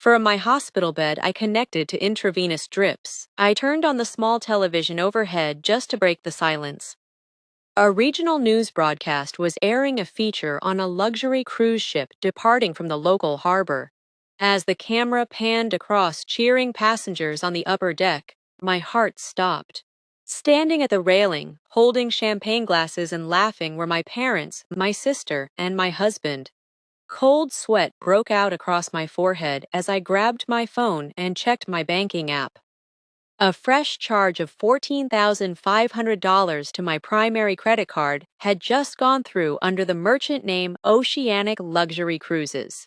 From my hospital bed, I connected to intravenous drips. I turned on the small television overhead just to break the silence. A regional news broadcast was airing a feature on a luxury cruise ship departing from the local harbor. As the camera panned across cheering passengers on the upper deck, my heart stopped. Standing at the railing, holding champagne glasses and laughing were my parents, my sister, and my husband. Cold sweat broke out across my forehead as I grabbed my phone and checked my banking app. A fresh charge of $14,500 to my primary credit card had just gone through under the merchant name Oceanic Luxury Cruises.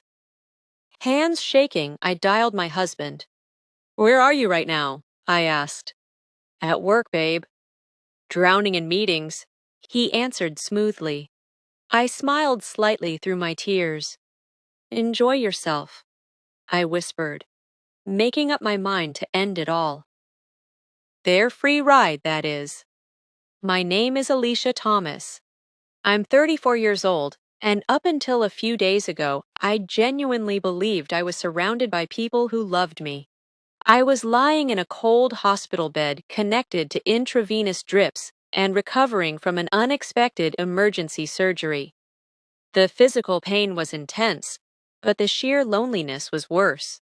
Hands shaking, I dialed my husband. "Where are you right now?" I asked. "At work, babe." "Drowning in meetings," he answered smoothly. I smiled slightly through my tears. "Enjoy yourself," I whispered, making up my mind to end it all. Their free ride, that is. My name is Alicia Thomas. I'm 34 years old, and up until a few days ago, I genuinely believed I was surrounded by people who loved me. I was lying in a cold hospital bed connected to intravenous drips and recovering from an unexpected emergency surgery. The physical pain was intense, but the sheer loneliness was worse.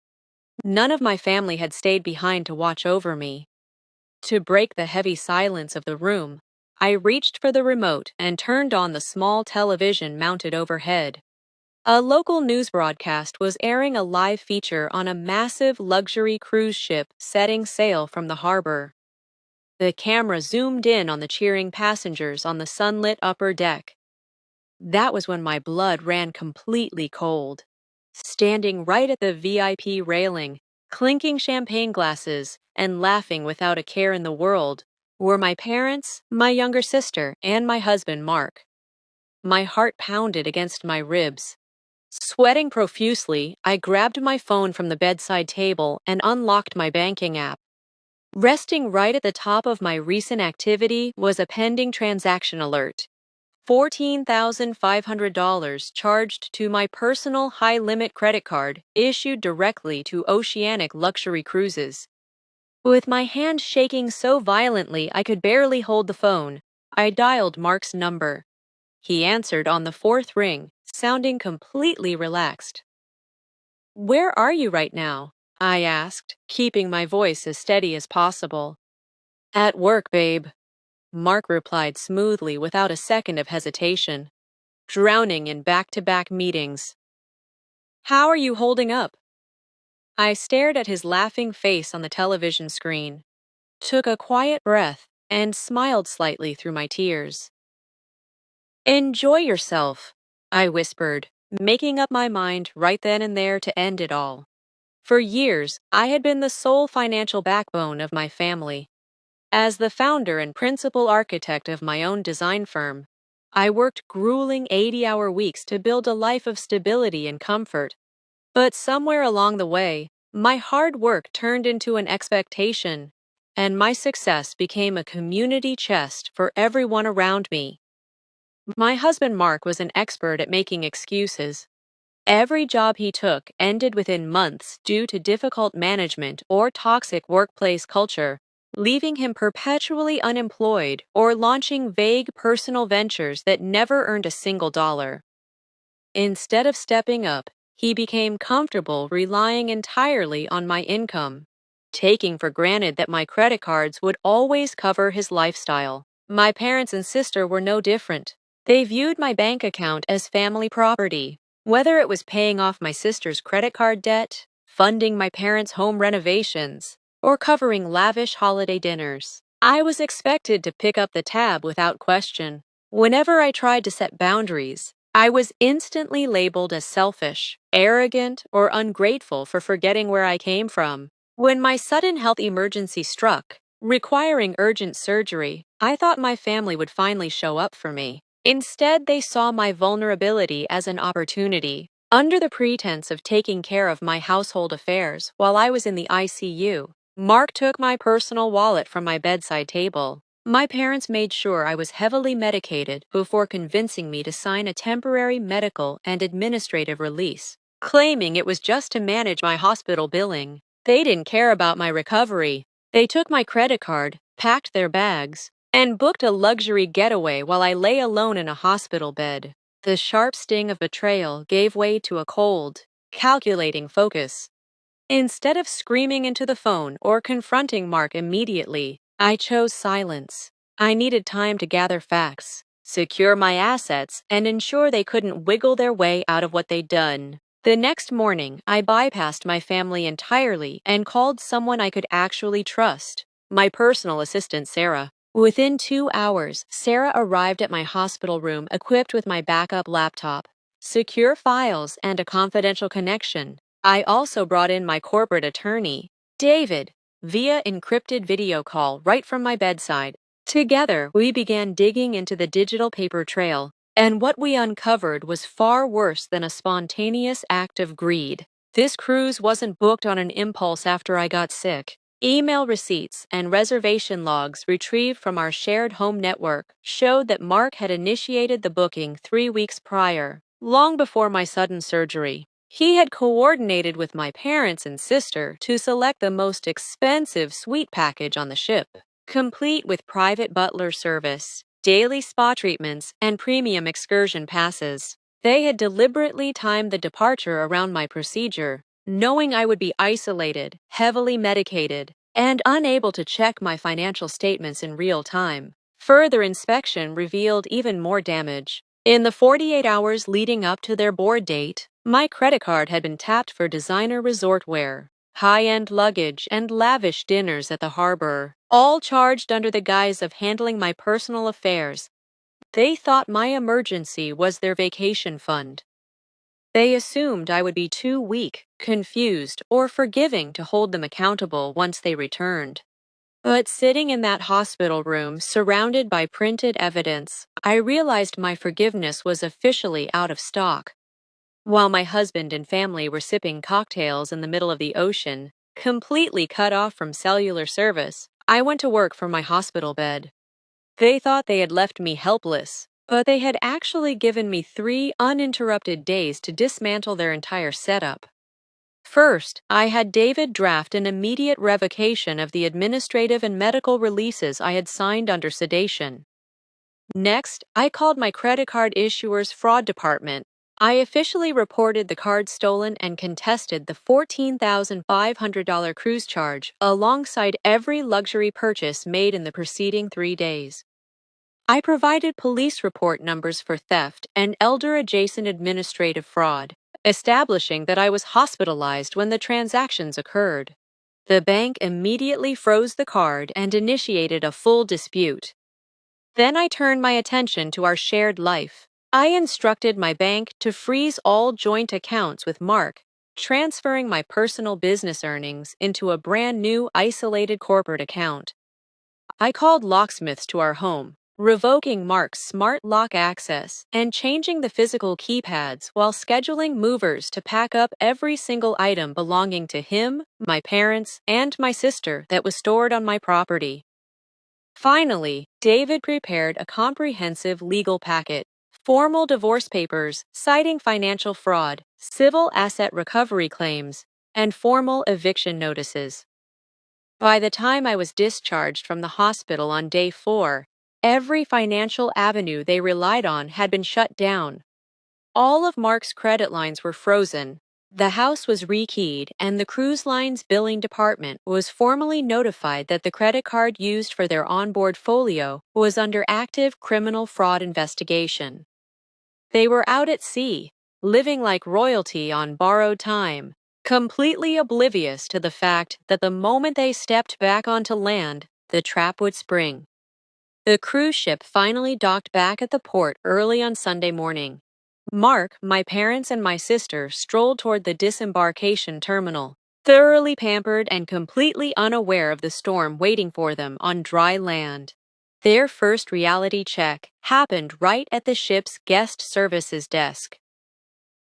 None of my family had stayed behind to watch over me. To break the heavy silence of the room, I reached for the remote and turned on the small television mounted overhead. A local news broadcast was airing a live feature on a massive luxury cruise ship setting sail from the harbor. The camera zoomed in on the cheering passengers on the sunlit upper deck. That was when my blood ran completely cold. Standing right at the VIP railing, clinking champagne glasses, and laughing without a care in the world, were my parents, my younger sister, and my husband, Mark. My heart pounded against my ribs. Sweating profusely, I grabbed my phone from the bedside table and unlocked my banking app. Resting right at the top of my recent activity was a pending transaction alert. $14,500 charged to my personal high-limit credit card issued directly to Oceanic Luxury Cruises. With my hand shaking so violently I could barely hold the phone, I dialed Mark's number. He answered on the fourth ring, sounding completely relaxed. "Where are you right now?" I asked, keeping my voice as steady as possible. "At work, babe," Mark replied smoothly without a second of hesitation. "Drowning in back-to-back meetings." "How are you holding up?" I stared at his laughing face on the television screen, took a quiet breath, and smiled slightly through my tears. "Enjoy yourself," I whispered, making up my mind right then and there to end it all. For years, I had been the sole financial backbone of my family. As the founder and principal architect of my own design firm, I worked grueling 80-hour weeks to build a life of stability and comfort. But somewhere along the way, my hard work turned into an expectation, and my success became a community chest for everyone around me. My husband Mark was an expert at making excuses. Every job he took ended within months due to difficult management or toxic workplace culture, leaving him perpetually unemployed or launching vague personal ventures that never earned a single dollar. Instead of stepping up, he became comfortable relying entirely on my income, taking for granted that my credit cards would always cover his lifestyle. My parents and sister were no different. They viewed my bank account as family property, whether it was paying off my sister's credit card debt, funding my parents' home renovations, or covering lavish holiday dinners. I was expected to pick up the tab without question. Whenever I tried to set boundaries, I was instantly labeled as selfish, arrogant, or ungrateful for forgetting where I came from. When my sudden health emergency struck, requiring urgent surgery, I thought my family would finally show up for me. Instead, they saw my vulnerability as an opportunity. Under the pretense of taking care of my household affairs while I was in the ICU, Mark took my personal wallet from my bedside table. My parents made sure I was heavily medicated before convincing me to sign a temporary medical and administrative release. claiming it was just to manage my hospital billing. They didn't care about my recovery. They took my credit card, packed their bags, and booked a luxury getaway while I lay alone in a hospital bed. The sharp sting of betrayal gave way to a cold, calculating focus. Instead of screaming into the phone or confronting Mark immediately, I chose silence. I needed time to gather facts, secure my assets, and ensure they couldn't wiggle their way out of what they'd done. The next morning, I bypassed my family entirely and called someone I could actually trust, my personal assistant, Sarah. Within 2 hours, Sarah arrived at my hospital room equipped with my backup laptop, secure files, and a confidential connection. I also brought in my corporate attorney, David, via encrypted video call right from my bedside. Together, we began digging into the digital paper trail, and what we uncovered was far worse than a spontaneous act of greed. This cruise wasn't booked on an impulse after I got sick. Email receipts and reservation logs retrieved from our shared home network showed that Mark had initiated the booking 3 weeks prior, long before my sudden surgery. He had coordinated with my parents and sister to select the most expensive suite package on the ship, complete with private butler service, daily spa treatments, and premium excursion passes. They had deliberately timed the departure around my procedure, knowing I would be isolated, heavily medicated, and unable to check my financial statements in real time. Further inspection revealed even more damage. In the 48 hours leading up to their board date, my credit card had been tapped for designer resort wear, high-end luggage, and lavish dinners at the harbor, all charged under the guise of handling my personal affairs. They thought my emergency was their vacation fund. They assumed I would be too weak, confused, or forgiving to hold them accountable once they returned. But sitting in that hospital room, surrounded by printed evidence, I realized my forgiveness was officially out of stock. While my husband and family were sipping cocktails in the middle of the ocean, completely cut off from cellular service, I went to work from my hospital bed. They thought they had left me helpless, but they had actually given me 3 uninterrupted days to dismantle their entire setup. First, I had David draft an immediate revocation of the administrative and medical releases I had signed under sedation. Next, I called my credit card issuer's fraud department. I officially reported the card stolen and contested the $14,500 cruise charge alongside every luxury purchase made in the preceding 3 days. I provided police report numbers for theft and elder-adjacent administrative fraud, establishing that I was hospitalized when the transactions occurred. The bank immediately froze the card and initiated a full dispute. Then I turned my attention to our shared life. I instructed my bank to freeze all joint accounts with Mark, transferring my personal business earnings into a brand new isolated corporate account. I called locksmiths to our home, revoking Mark's smart lock access and changing the physical keypads while scheduling movers to pack up every single item belonging to him, my parents, and my sister that was stored on my property. Finally, David prepared a comprehensive legal packet, formal divorce papers citing financial fraud, civil asset recovery claims, and formal eviction notices. By the time I was discharged from the hospital on day 4, every financial avenue they relied on had been shut down. All of Mark's credit lines were frozen. The house was rekeyed, and the cruise line's billing department was formally notified that the credit card used for their onboard folio was under active criminal fraud investigation. They were out at sea, living like royalty on borrowed time, completely oblivious to the fact that the moment they stepped back onto land, the trap would spring. The cruise ship finally docked back at the port early on Sunday morning. Mark, my parents, and my sister strolled toward the disembarkation terminal, thoroughly pampered and completely unaware of the storm waiting for them on dry land. Their first reality check happened right at the ship's guest services desk.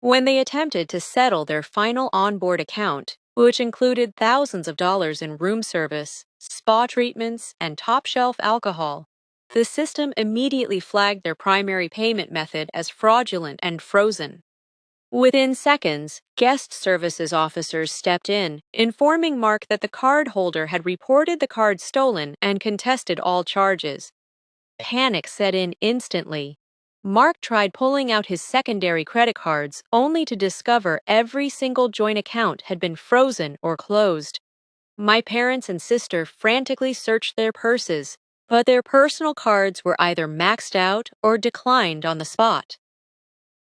When they attempted to settle their final onboard account, which included thousands of dollars in room service, spa treatments, and top-shelf alcohol, the system immediately flagged their primary payment method as fraudulent and frozen. Within seconds, guest services officers stepped in, informing Mark that the card holder had reported the card stolen and contested all charges. Panic set in instantly. Mark tried pulling out his secondary credit cards only to discover every single joint account had been frozen or closed. My parents and sister frantically searched their purses, but their personal cards were either maxed out or declined on the spot.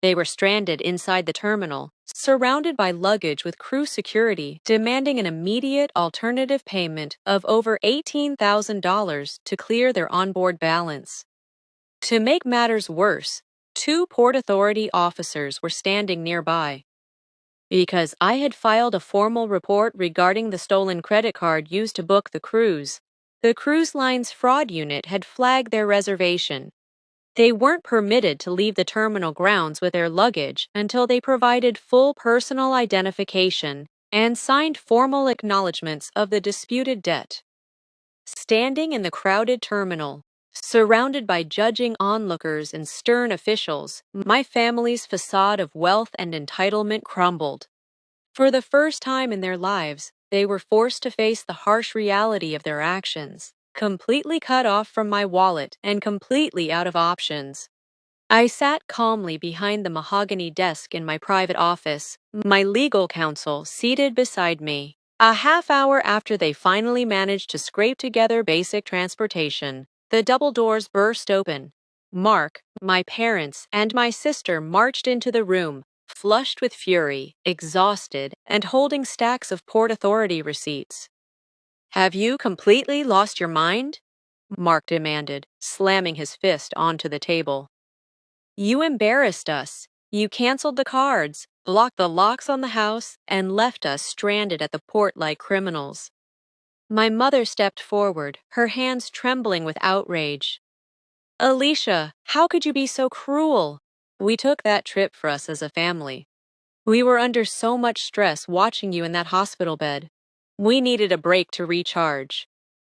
They were stranded inside the terminal, surrounded by luggage with crew security demanding an immediate alternative payment of over $18,000 to clear their onboard balance. To make matters worse, two Port Authority officers were standing nearby. Because I had filed a formal report regarding the stolen credit card used to book the cruise line's fraud unit had flagged their reservation. They weren't permitted to leave the terminal grounds with their luggage until they provided full personal identification and signed formal acknowledgments of the disputed debt. Standing in the crowded terminal, surrounded by judging onlookers and stern officials, my family's facade of wealth and entitlement crumbled. For the first time in their lives, they were forced to face the harsh reality of their actions, completely cut off from my wallet and completely out of options. I sat calmly behind the mahogany desk in my private office, my legal counsel seated beside me. A half hour after they finally managed to scrape together basic transportation, the double doors burst open. Mark, my parents, and my sister marched into the room, flushed with fury, exhausted, and holding stacks of Port Authority receipts. "Have you completely lost your mind?" Mark demanded, slamming his fist onto the table. "You embarrassed us. You canceled the cards, blocked the locks on the house, and left us stranded at the port like criminals." My mother stepped forward, her hands trembling with outrage. "Alicia, how could you be so cruel? We took that trip for us as a family. We were under so much stress watching you in that hospital bed. We needed a break to recharge."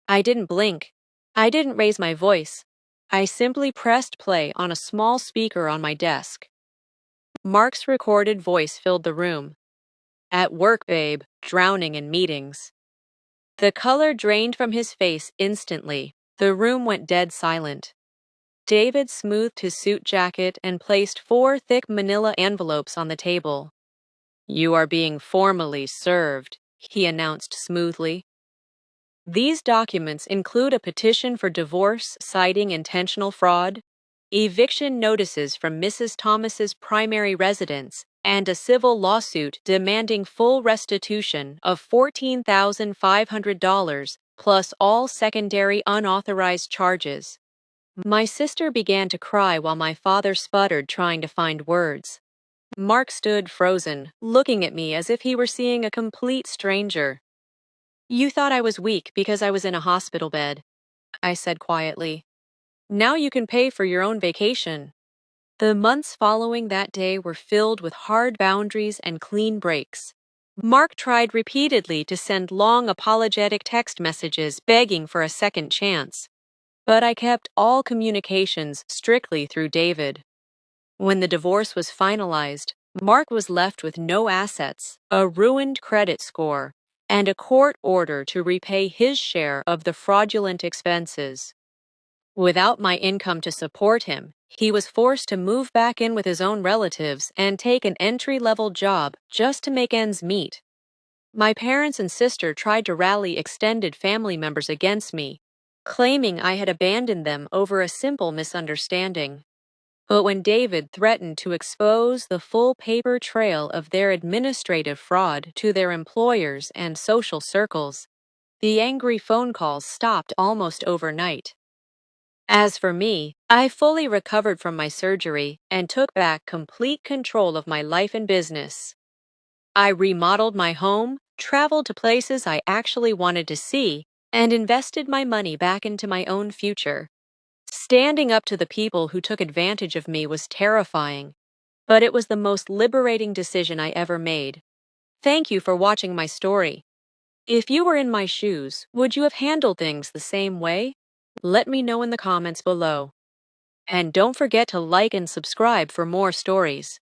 I didn't blink. I didn't raise my voice. I simply pressed play on a small speaker on my desk. Mark's recorded voice filled the room. "At work, babe, drowning in meetings." The color drained from his face instantly. The room went dead silent. David smoothed his suit jacket and placed 4 thick manila envelopes on the table. "You are being formally served," he announced smoothly. These documents include a petition for divorce citing intentional fraud, eviction notices from Mrs. Thomas's primary residence, and a civil lawsuit demanding full restitution of $14,500 plus all secondary unauthorized charges. My sister began to cry while my father sputtered trying to find words. Mark stood frozen, looking at me as if he were seeing a complete stranger. "You thought I was weak because I was in a hospital bed," I said quietly. "Now you can pay for your own vacation." The months following that day were filled with hard boundaries and clean breaks. Mark tried repeatedly to send long apologetic text messages begging for a second chance, but I kept all communications strictly through David. When the divorce was finalized, Mark was left with no assets, a ruined credit score, and a court order to repay his share of the fraudulent expenses. Without my income to support him, he was forced to move back in with his own relatives and take an entry-level job just to make ends meet. My parents and sister tried to rally extended family members against me, claiming I had abandoned them over a simple misunderstanding. But when David threatened to expose the full paper trail of their administrative fraud to their employers and social circles, the angry phone calls stopped almost overnight. As for me, I fully recovered from my surgery and took back complete control of my life and business. I remodeled my home, traveled to places I actually wanted to see, and invested my money back into my own future. Standing up to the people who took advantage of me was terrifying, but it was the most liberating decision I ever made. Thank you for watching my story. If you were in my shoes, would you have handled things the same way? Let me know in the comments below. And don't forget to like and subscribe for more stories.